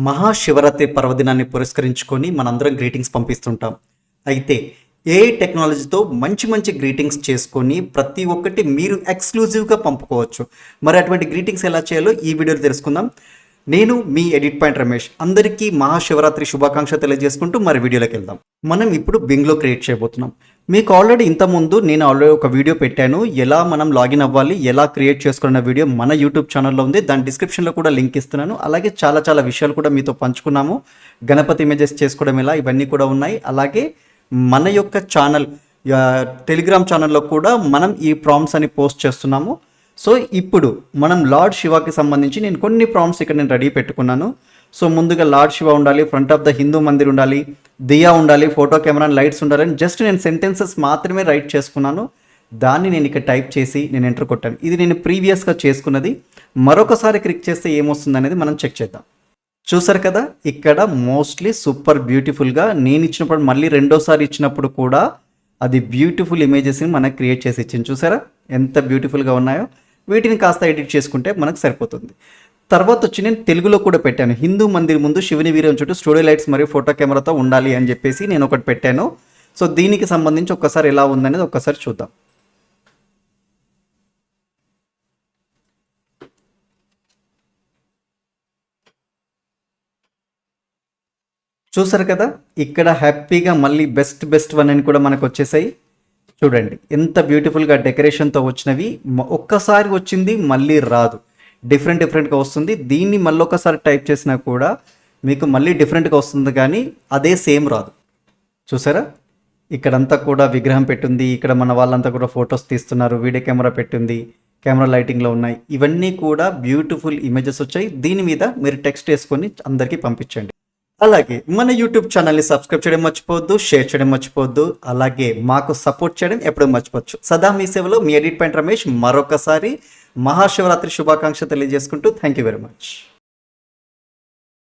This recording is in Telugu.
మహాశివరాత్రి పర్వదినాన్ని పురస్కరించుకొని మనందరం గ్రీటింగ్స్ పంపిస్తుంటాం. అయితే ఏఐ టెక్నాలజీతో మంచి మంచి గ్రీటింగ్స్ చేసుకొని ప్రతి ఒక్కటి మీరు ఎక్స్క్లూజివ్గా పంపుకోవచ్చు. మరి అటువంటి గ్రీటింగ్స్ ఎలా చేయాలో ఈ వీడియోలో తెలుసుకుందాం. నేను మీ ఎడిట్ పాయింట్ రమేష్. అందరికీ మహాశివరాత్రి శుభాకాంక్ష తెలియజేసుకుంటూ మరి వీడియోలోకి వెళ్దాం. మనం ఇప్పుడు బింగ్లో క్రియేట్ చేయబోతున్నాం. మీకు ఆల్రెడీ ఇంతకుముందు నేను ఒక వీడియో పెట్టాను, ఎలా మనం లాగిన్ అవ్వాలి, ఎలా క్రియేట్ చేసుకున్న వీడియో మన యూట్యూబ్ ఛానల్లో ఉంది. దాని డిస్క్రిప్షన్లో కూడా లింక్ ఇస్తున్నాను. అలాగే చాలా విషయాలు కూడా మీతో పంచుకున్నాము. గణపతి ఇమేజెస్ చేసుకోవడం ఎలా, ఇవన్నీ కూడా ఉన్నాయి. అలాగే మన యొక్క ఛానల్ టెలిగ్రామ్ ఛానల్లో కూడా మనం ఈ ప్రాంప్ట్స్ అని పోస్ట్ చేస్తున్నాము. సో ఇప్పుడు మనం లార్డ్ శివకి సంబంధించి నేను కొన్ని ప్రాంప్ట్స్ ఇక్కడ నేను రెడీ పెట్టుకున్నాను. సో ముందుగా లార్డ్ శివ ఉండాలి, front of the Hindu Mandir ఉండాలి, దియా ఉండాలి, ఫోటో కెమెరా లైట్స్ ఉండాలని జస్ట్ నేను సెంటెన్సెస్ మాత్రమే రైట్ చేసుకున్నాను. దాన్ని నేను ఇక్కడ టైప్ చేసి నేను ఎంటర్ కొట్టాను. ఇది నేను ప్రీవియస్గా చేసుకున్నది. మరొకసారి క్లిక్ చేస్తే ఏమొస్తుంది అనేది మనం చెక్ చేద్దాం. చూసారు కదా, ఇక్కడ మోస్ట్లీ సూపర్ బ్యూటిఫుల్గా నేను ఇచ్చినప్పుడు మళ్ళీ రెండోసారి ఇచ్చినప్పుడు కూడా అది బ్యూటిఫుల్ ఇమేజెస్ని మనకు క్రియేట్ చేసి ఇచ్చింది. చూసారా ఎంత బ్యూటిఫుల్గా ఉన్నాయో. వీటిని కాస్త ఎడిట్ చేసుకుంటే మనకు సరిపోతుంది. తర్వాత వచ్చి నేను తెలుగులో కూడా పెట్టాను. హిందూ మందిర్ ముందు శివుని వీరం చుట్టూ స్టూడియో లైట్స్ మరియు ఫోటో కెమెరాతో ఉండాలి అని చెప్పేసి నేను ఒకటి పెట్టాను. సో దీనికి సంబంధించి ఒక్కసారి ఎలా ఉందనేది ఒక్కసారి చూద్దాం. చూసారు కదా, ఇక్కడ హ్యాపీగా మళ్ళీ బెస్ట్ వన్ అని కూడా మనకు వచ్చేసాయి. చూడండి ఎంత బ్యూటిఫుల్గా డెకరేషన్తో వచ్చినవి. ఒక్కసారి వచ్చింది మళ్ళీ రాదు, డిఫరెంట్గా వస్తుంది. దీన్ని మళ్ళీ ఒకసారి టైప్ చేసినా కూడా మీకు మళ్ళీ డిఫరెంట్గా వస్తుంది, కానీ అదే సేమ్ రాదు. చూసారా, ఇక్కడంతా కూడా విగ్రహం పెట్టింది. ఇక్కడ మన వాళ్ళంతా కూడా ఫొటోస్ తీస్తున్నారు, వీడియో కెమెరా పెట్టింది, కెమెరా లైటింగ్లో ఉన్నాయి. ఇవన్నీ కూడా బ్యూటిఫుల్ ఇమేజెస్ వచ్చాయి. దీని మీద మీరు టెక్స్ట్ వేసుకొని అందరికీ పంపించండి. అలాగే మన యూట్యూబ్ ఛానల్ని సబ్స్క్రైబ్ చేయడం మర్చిపోవద్దు, షేర్ చేయడం మర్చిపోవద్దు. అలాగే మాకు సపోర్ట్ చేయడం ఎప్పుడూ మర్చిపోవచ్చు. సదా మీ సేవలో మీ ఎడిట్ పాయింట్ రమేష్. మరొకసారి మహాశివరాత్రి శుభాకాంక్ష తెలియజేసుకుంటూ థ్యాంక్ యూ వెరీ మచ్.